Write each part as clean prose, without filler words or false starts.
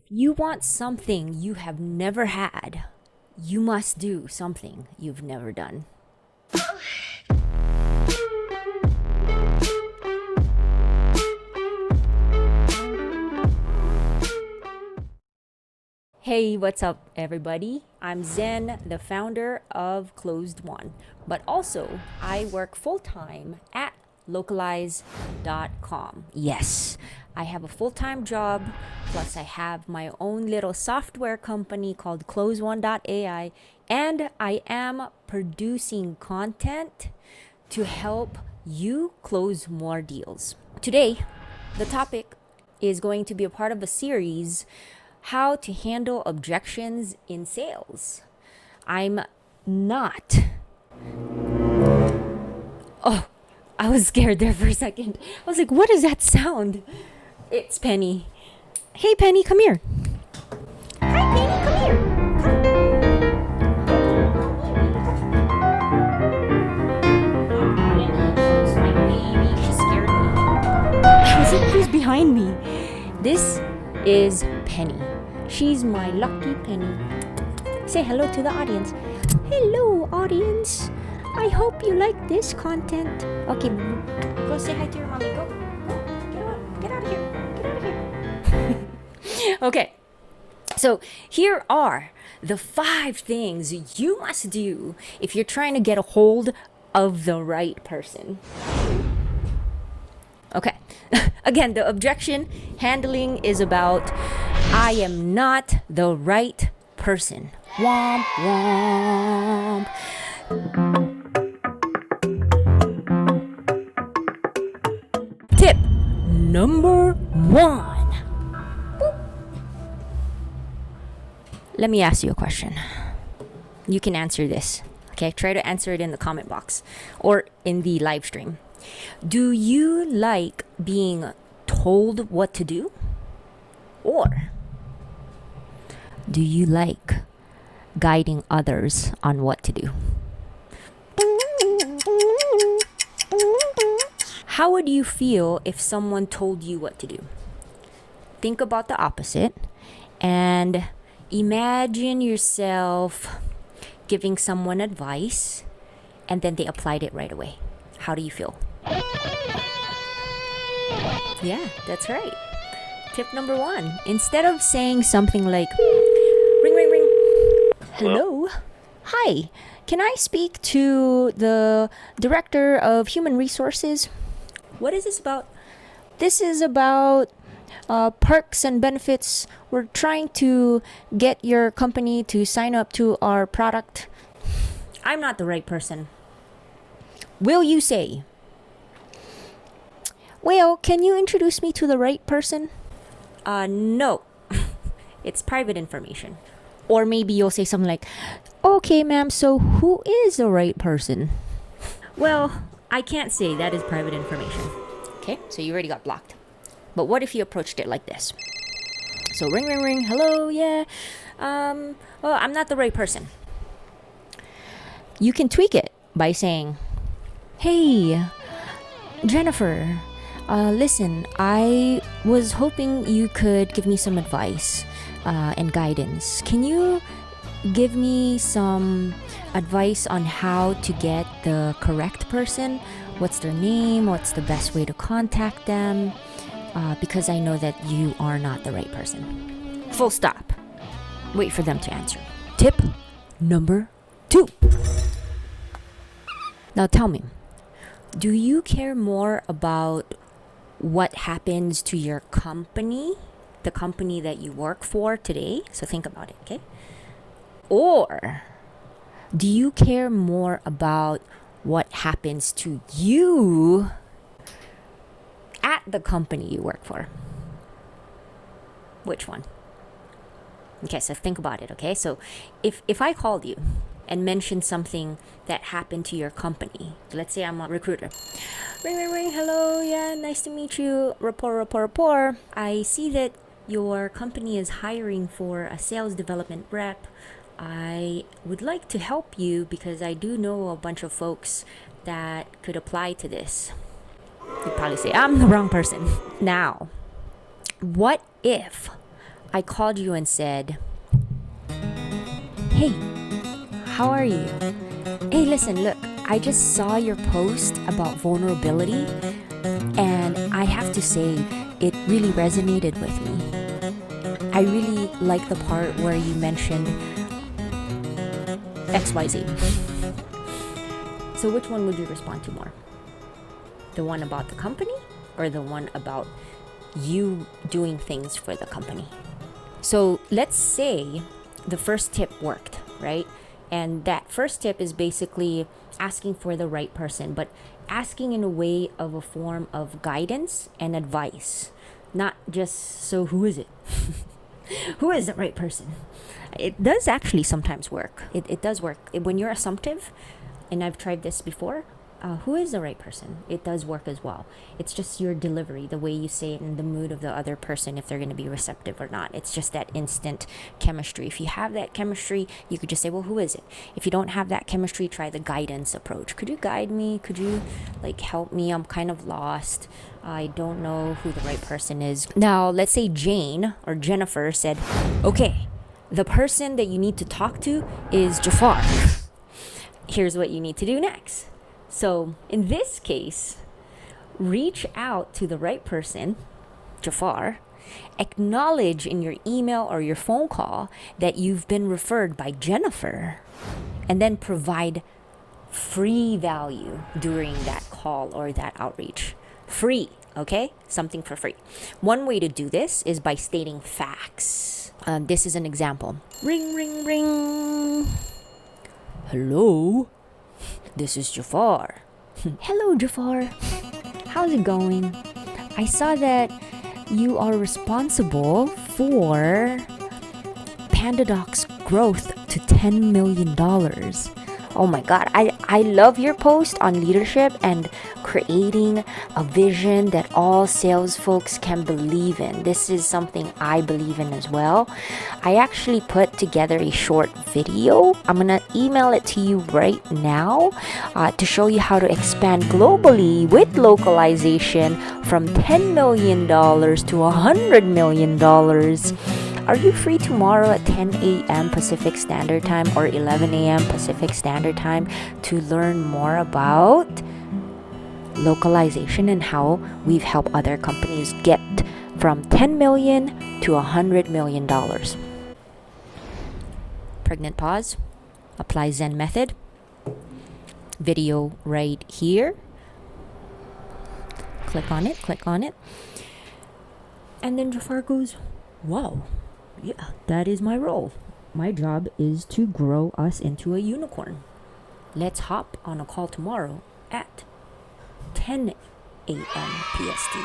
You want something you have never had. You must do something you've never done. Hey, what's up, everybody? I'm Zen, the founder of Closed One, but also I work full-time at localize.com. Yes, I have a full-time job, plus I have my own little software company called closeone.ai, and I am producing content to help you close more deals. Today, the topic is going to be a part of a series, how to handle objections in sales. I'm not. Oh, I was scared there for a second. I was like, what is that sound? It's Penny. Hey, Penny, come here. Hi, Penny, come here. It's my baby. She scared me. I was like, who's behind me? This is Penny. She's my lucky Penny. Say hello to the audience. Hello, audience. I hope you like this content. Okay, go say hi to your mommy. Go. Get out of here. Get out of here. Okay. So here are the 5 things you must do if you're trying to get a hold of the right person. Okay. Again, the objection handling is about I am not the right person. Womp womp. Tip number 1. Boop. Let me ask you a question. You can answer this. Okay, try to answer it in the comment box or in the live stream. Do you like being told what to do? Or do you like guiding others on what to do? How would you feel if someone told you what to do? Think about the opposite and imagine yourself giving someone advice and then they applied it right away. How do you feel? Yeah, that's right. Tip number 1. Instead of saying something like, ring, ring, ring. Hello? Hi. Can I speak to the Director of Human Resources? What is this about? This is about perks and benefits. We're trying to get your company to sign up to our product. I'm not the right person. Will you say, well, can you introduce me to the right person? No. It's private information. Or maybe you'll say something like, okay, ma'am, so who is the right person? Well, I can't say that is private information. Okay, so you already got blocked. But what if you approached it like this? So ring, ring, ring. Hello, yeah. Well, I'm not the right person. You can tweak it by saying, hey, Jennifer, listen, I was hoping you could give me some advice and guidance. Can you give me some advice on how to get the correct person? What's their name? What's the best way to contact them? Because I know that you are not the right person. Full stop. Wait for them to answer. Tip number 2. Now tell me, do you care more about what happens to your company, the company that you work for today? So think about it, okay? Or do you care more about what happens to you at the company you work for? Which one? Okay, so think about it, okay? So if I called you and mentioned something that happened to your company, let's say I'm a recruiter. Ring, ring, ring. Hello, yeah, nice to meet you. Rapport. I see that your company is hiring for a sales development rep. I would like to help you because I do know a bunch of folks that could apply to this. You'd probably say, I'm the wrong person. Now, what if I called you and said, hey, how are you? Hey, listen, look, I just saw your post about vulnerability, and I have to say, it really resonated with me. I really like the part where you mentioned XYZ. So which one would you respond to more? The one about the company or the one about you doing things for the company? So let's say the first tip worked, right? And that first tip is basically asking for the right person, but asking in a way of a form of guidance and advice, not just, so who is it? Who is the right person? It does actually sometimes work. It does work. When you're assumptive, and I've tried this before, who is the right person? It does work as well. It's just your delivery, the way you say it, and the mood of the other person, if they're going to be receptive or not. It's just that instant chemistry. If you have that chemistry, you could just say, well, who is it? If you don't have that chemistry, try the guidance approach. Could you guide me? Could you help me? I'm kind of lost. I don't know who the right person is. Now, let's say Jane or Jennifer said, okay, the person that you need to talk to is Jafar. Here's what you need to do next. So in this case, reach out to the right person, Jafar, acknowledge in your email or your phone call that you've been referred by Jennifer, and then provide free value during that call or that outreach. Free, okay? Something for free. One way to do this is by stating facts. This is an example. Ring, ring, ring. Hello, this is Jafar. Hello, Jafar. How's it going? I saw that you are responsible for PandaDoc's growth to $10 million. Oh my God, I love your post on leadership and creating a vision that all sales folks can believe in. This is something I believe in as well. I actually put together a short video. I'm gonna email it to you right now to show you how to expand globally with localization from $10 million to $100 million. Are you free tomorrow at 10 a.m. Pacific Standard Time or 11 a.m. Pacific Standard Time to learn more about localization and how we've helped other companies get from 10 million to $100 million? Pregnant pause. Apply Zen method. Video right here. Click on it. And then Jafar goes, wow. Yeah, that is my role. My job is to grow us into a unicorn. Let's hop on a call tomorrow at 10 a.m. PST.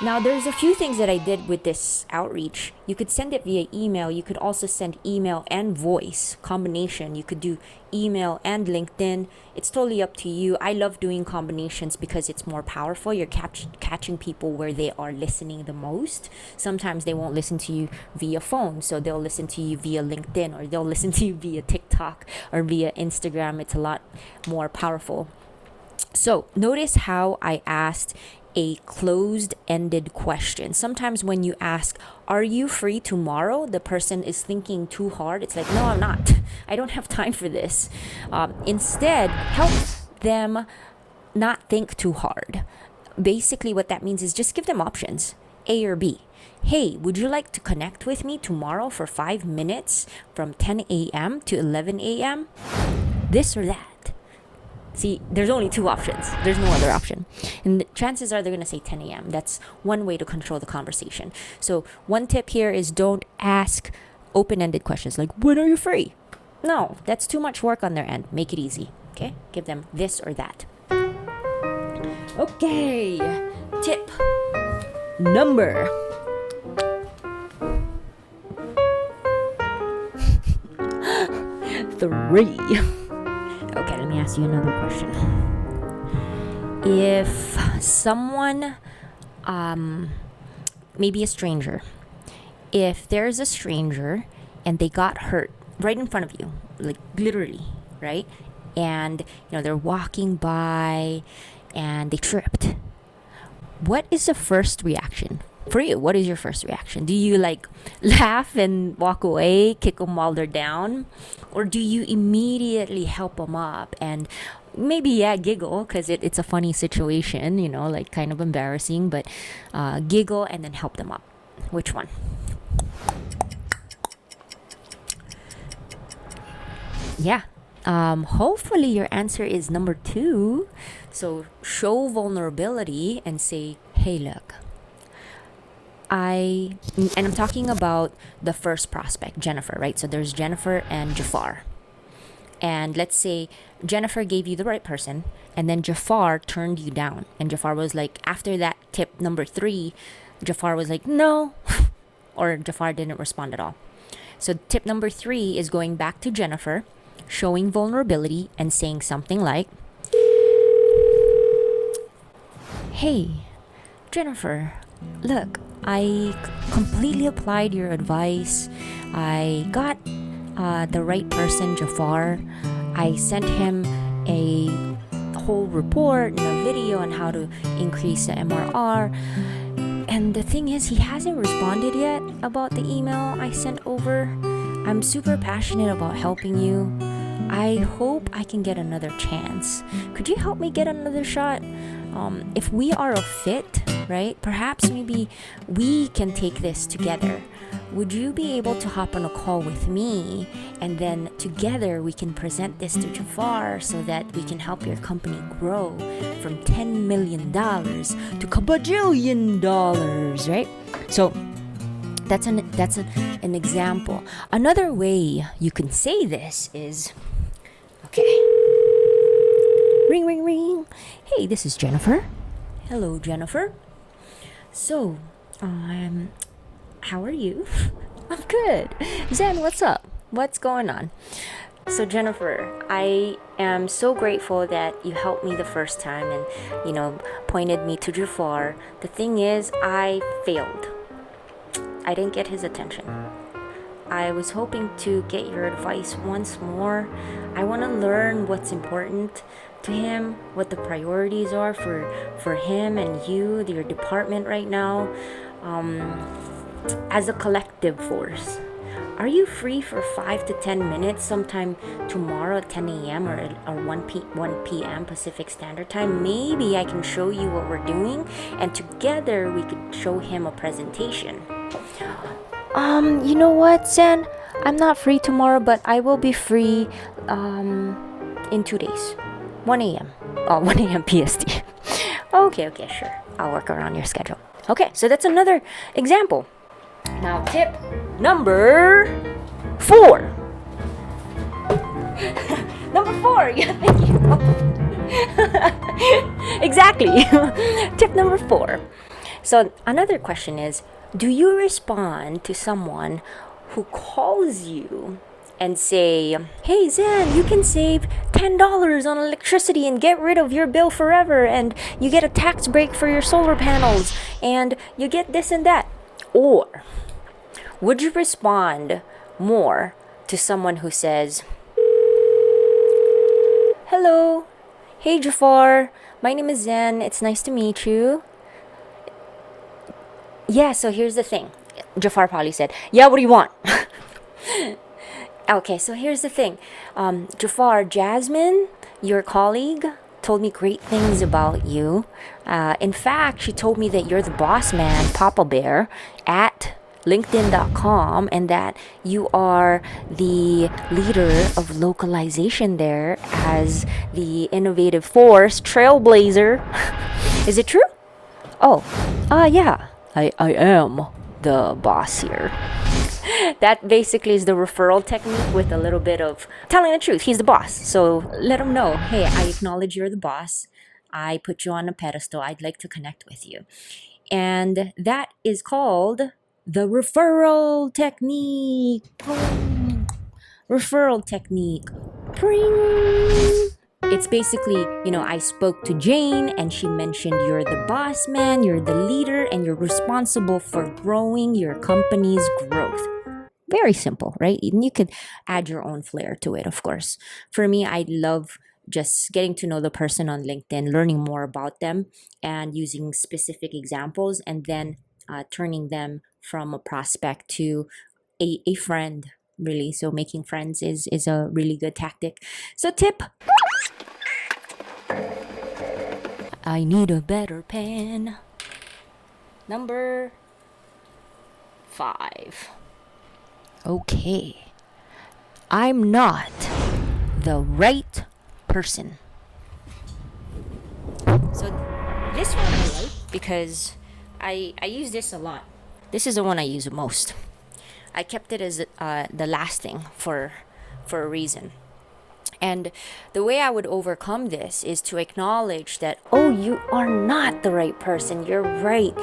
Now, there's a few things that I did with this outreach. You could send it via email. You could also send email and voice combination. You could do email and LinkedIn. It's totally up to you. I love doing combinations because it's more powerful. You're catching people where they are listening the most. Sometimes they won't listen to you via phone, so they'll listen to you via LinkedIn, or they'll listen to you via TikTok or via Instagram. It's a lot more powerful. So notice how I asked a closed-ended question. Sometimes when you ask, are you free tomorrow? The person is thinking too hard. It's like, no, I'm not. I don't have time for this. Instead, help them not think too hard. Basically, what that means is just give them options, A or B. Hey, would you like to connect with me tomorrow for 5 minutes from 10 a.m. to 11 a.m.? This or that. See, there's only two options. There's no other option. And the chances are they're going to say 10 a.m. That's one way to control the conversation. So one tip here is don't ask open-ended questions like, when are you free? No, that's too much work on their end. Make it easy, okay? Give them this or that. Okay, tip number 3. Okay, let me ask you another question. If someone, maybe a stranger, if there's a stranger and they got hurt right in front of you, like literally, right? And, they're walking by and they tripped. What is the first reaction For you, what is your first reaction? Do you like laugh and walk away, kick them while they're down? Or do you immediately help them up and maybe, yeah, giggle because it's a funny situation, like kind of embarrassing, but giggle and then help them up? Which one? Yeah. Hopefully your answer is number two. So show vulnerability and say, hey, look, and I'm talking about the first prospect, Jennifer, right? So there's Jennifer and Jafar. And let's say Jennifer gave you the right person, and then Jafar turned you down. And Jafar was like, after that tip number three, Jafar was like, no, or Jafar didn't respond at all. So tip number three is going back to Jennifer, showing vulnerability and saying something like, hey, Jennifer, look, I completely applied your advice. I got the right person, Jafar. I sent him a whole report and a video on how to increase the MRR. And the thing is, he hasn't responded yet about the email I sent over. I'm super passionate about helping you. I hope I can get another chance. Could you help me get another shot? If we are a fit, right? Perhaps maybe we can take this together. Would you be able to hop on a call with me, and then together we can present this to Jafar so that we can help your company grow from $10 million to $1 bajillion, right? So that's an example. Another way you can say this is, okay, ring, ring, ring. Hey, this is Jennifer. Hello, Jennifer. So, how are you? I'm good. Zen, what's up? What's going on? So, Jennifer, I am so grateful that you helped me the first time and, pointed me to Jafar. The thing is, I failed. I didn't get his attention. I was hoping to get your advice once more. I want to learn what's important to him, what the priorities are for him and you, your department right now, as a collective force. Are you free for 5 to 10 minutes sometime tomorrow at 10 a.m. or 1 p.m. Pacific Standard Time? Maybe I can show you what we're doing, and together we could show him a presentation. You know what, Zen? I'm not free tomorrow, but I will be free in 2 days. 1 a.m. 1 a.m. PST. Okay, sure. I'll work around your schedule. Okay, so that's another example. Now, tip number 4. Number 4, yeah, thank you. Exactly. Tip number 4. So, another question is, do you respond to someone who calls you and say, hey Zen, you can save $10 on electricity and get rid of your bill forever, and you get a tax break for your solar panels, and you get this and that? Or would you respond more to someone who says, hello, hey Jafar, my name is Zen, it's nice to meet you. Yeah, so here's the thing. Jafar probably said, yeah, what do you want? Okay, so here's the thing. Jafar, Jasmine, your colleague, told me great things about you. In fact, she told me that you're the boss man, Papa Bear, at LinkedIn.com, and that you are the leader of localization there as the innovative force, trailblazer. Is it true? Oh, yeah, I am the boss here. That basically is the referral technique with a little bit of telling the truth. He's the boss. So let him know, hey, I acknowledge you're the boss. I put you on a pedestal. I'd like to connect with you. And that is called the referral technique. Boom. Referral technique. Pring. It's basically, I spoke to Jane and she mentioned you're the boss man, you're the leader, and you're responsible for growing your company's growth. Very simple, right? And you could add your own flair to it, of course. For me, I love just getting to know the person on LinkedIn, learning more about them, and using specific examples, and then turning them from a prospect to a friend, really. So making friends is a really good tactic. So tip, I need a better pen. Number 5. Okay. I'm not the right person. So this one I like because I use this a lot. This is the one I use the most. I kept it as the last thing for a reason. And the way I would overcome this is to acknowledge that, oh, you are not the right person. You're right.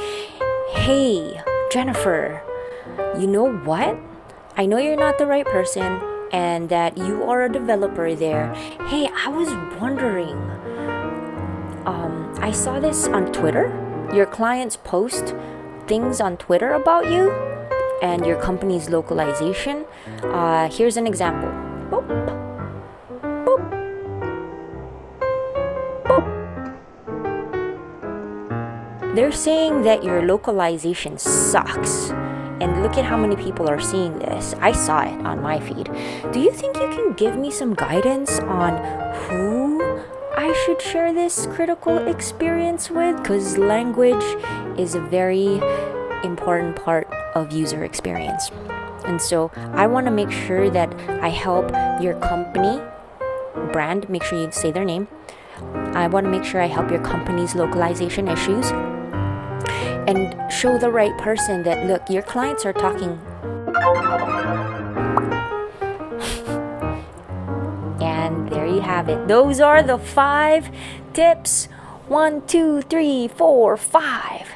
Hey, Jennifer, you know what? I know you're not the right person and that you are a developer there. Hey, I was wondering, I saw this on Twitter. Your clients post things on Twitter about you and your company's localization. Here's an example. Boop, boop, boop. They're saying that your localization sucks. And look at how many people are seeing this. I saw it on my feed. Do you think you can give me some guidance on who I should share this critical experience with? Because language is a very important part of user experience. And so I want to make sure that I help your company brand, make sure you say their name. I want to make sure I help your company's localization issues and show the right person that, look, your clients are talking. And there you have it. Those are the 5 tips. 1, 2, 3, 4, 5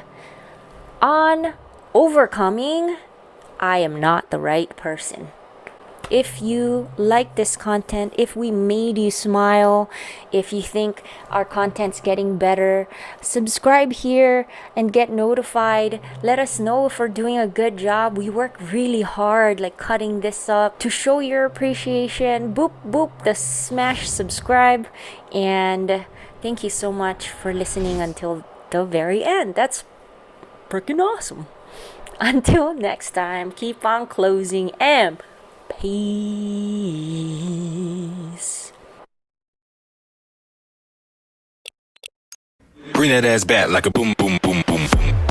on overcoming I am not the right person. If you like this content, if we made you smile, if you think our content's getting better, subscribe here and get notified. Let us know if we're doing a good job. We work really hard, like cutting this up to show your appreciation. Boop, boop, the smash subscribe. And thank you so much for listening until the very end. That's freaking awesome. Until next time, keep on closing and peace. Bring that ass back like a boom, boom, boom, boom, boom.